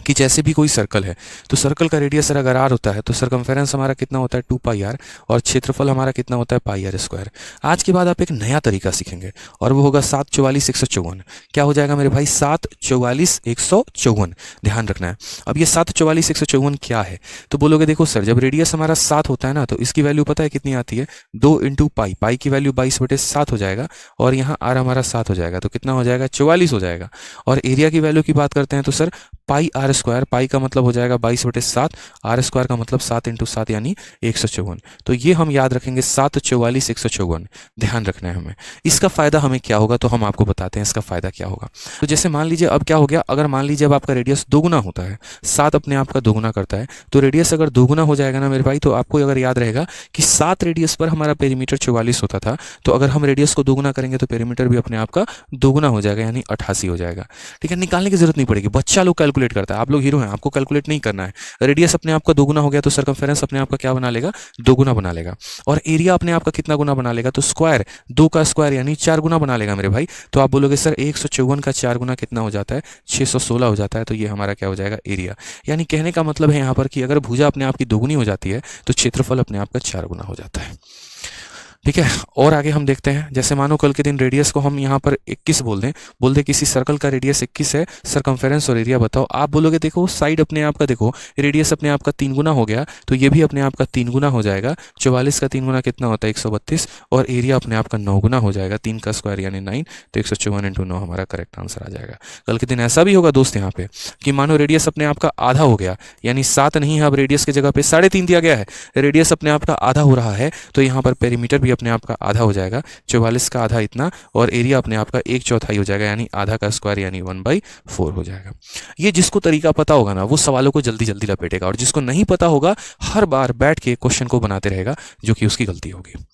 कि जैसे भी कोई सर्कल है तो सर्कल का रेडियस अगर आर होता है तो सरकमफेरेंस हमारा कितना होता है 2 पाई आर, और क्षेत्रफल हमारा कितना होता है पाई आर स्क्वायर। आज के बाद आप एक नया तरीका सीखेंगे और वो होगा 7 44 154। क्या हो जाएगा मेरे भाई? 7 44 154। ध्यान रखना है। अब ये 7 44 154 क्या है? तो बोलोगे देखो सर, जब रेडियस हमारा 7 होता है ना तो इसकी वैल्यू पता है कितनी आती है? 2 × पाई। की वैल्यू 22/7 हो जाएगा, और यहाँ आर हमारा 7 हो जाएगा, तो कितना हो जाएगा? 44 हो जाएगा। और एरिया की वैल्यू की बात करते हैं तो सर पाई आर स्क्वायर, पाई का मतलब हो जाएगा 22/7, आर स्क्वायर का मतलब 7 × 7 यानी 154। तो ये हम याद रखेंगे 7 44 154। ध्यान रखना है हमें। इसका फायदा हमें क्या होगा तो हम आपको बताते हैं इसका फायदा क्या होगा। तो जैसे मान लीजिए अब क्या हो गया, अगर मान लीजिए अब आपका रेडियस दोगुना होता है, 7 अपने आप का दोगुना करता है, तो रेडियस अगर दोगुना हो जाएगा ना मेरे भाई, तो आपको अगर याद रहेगा कि 7 रेडियस पर हमारा पेरीमीटर 44 होता था, तो अगर हम रेडियस को दोगुना करेंगे तो पेरीमीटर भी अपने आप का दोगुना हो जाएगा, यानी 88 हो जाएगा। ठीक है, निकालने की जरूरत नहीं पड़ेगी, बच्चा लोग कैलकुलेट करता है, आप लोग हीरो हैं, आपको कैलकुलेट नहीं करना है। रेडियस अपने आप का दोगुना हो गया तो सरकमफेरेंस अपने आप का क्या बना लेगा? दोगुना बना लेगा। और एरिया अपने आप का कितना गुना बना लेगा? तो स्क्वायर, 2 का स्क्वायर यानी 4 गुना बना लेगा मेरे भाई। तो आप बोलोगे सर 154 का 4 गुना कितना हो जाता है? 616 हो जाता है। तो ये हमारा क्या हो जाएगा? एरिया। यानी कहने का मतलब है यहाँ पर कि अगर भुजा अपने आप की दोगुनी हो जाती है तो क्षेत्रफल अपने आप का 4 गुना हो जाता है। ठीक है, और आगे हम देखते हैं। जैसे मानो कल के दिन रेडियस को हम यहाँ पर 21 बोल दें किसी सर्कल का रेडियस 21 है, सरकमफेरेंस और एरिया बताओ। आप बोलोगे देखो साइड अपने आप का देखो, रेडियस अपने आप का 3 गुना हो गया, तो ये भी अपने आप का 3 गुना हो जाएगा। 44 का 3 गुना कितना होता है? 132। और एरिया अपने आप का 9 गुना हो जाएगा, 3 का स्क्वायर यानी 9, तो 154 × 9 हमारा करेक्ट आंसर आ जाएगा। कल के दिन ऐसा भी होगा दोस्त यहाँ पे कि मानो रेडियस अपने आप का आधा हो गया, यानी 7 नहीं है, अब रेडियस की जगह पे 3.5 दिया गया है, रेडियस अपने आप का आधा हो रहा है, तो यहाँ पर पेरीमीटर भी अपने आप का आधा हो जाएगा, 44 का आधा इतना, और एरिया अपने आप का 1/4 हो जाएगा, यानी आधा का स्क्वायर यानी 1/4 हो जाएगा। ये जिसको तरीका पता होगा ना वो सवालों को जल्दी जल्दी लपेटेगा, और जिसको नहीं पता होगा हर बार बैठ के क्वेश्चन को बनाते रहेगा, जो कि उसकी गलती होगी।